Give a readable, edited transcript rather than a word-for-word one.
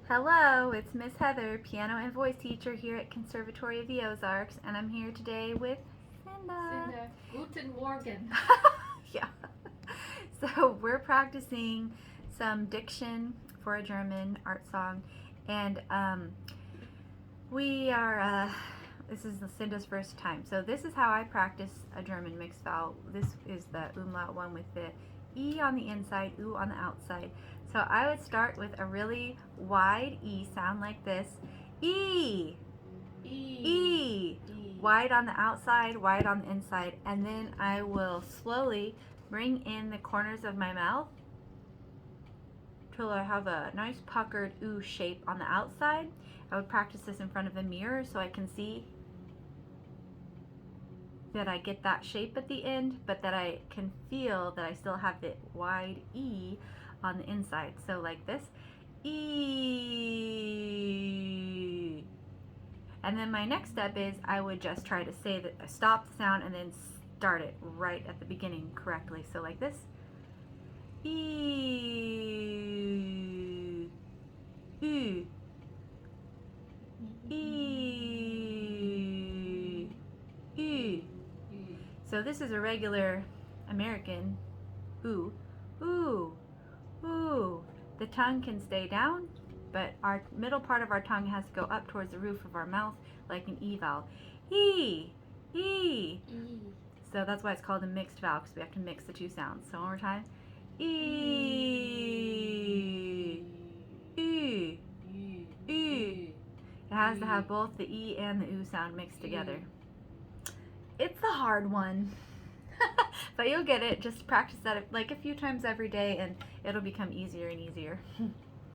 Hello, it's Miss Heather, piano and voice teacher here at Conservatory of the Ozarks, and I'm here today with Cynda. Cynda, Guten Morgen. Yeah. So we're practicing some diction for a German art song, and we are. This is Cynda's first time. So this is how I practice a German mixed vowel. This is the umlaut one with the E on the inside, U on the outside. So I would start with a really wide E sound like this. E. E. E. Wide on the outside, wide on the inside. And then I will slowly bring in the corners of my mouth till I have a nice puckered U shape on the outside. I would practice this in front of a mirror so I can see that I get that shape at the end, but that I can feel that I still have the wide E on the inside. So like this, E. And then my next step is I would just try to say that, stop the sound and then start it right at the beginning correctly. So like this, E, U, E, U. So this is a regular American ooh, ooh, ooh. The tongue can stay down, but our middle part of our tongue has to go up towards the roof of our mouth like an E vowel. E, E. So that's why it's called a mixed vowel, because we have to mix the two sounds. So one more time. E, E, E. It has to have both the E and the U sound mixed together. It's a hard one, but you'll get it. Just practice that like a few times every day and it'll become easier and easier.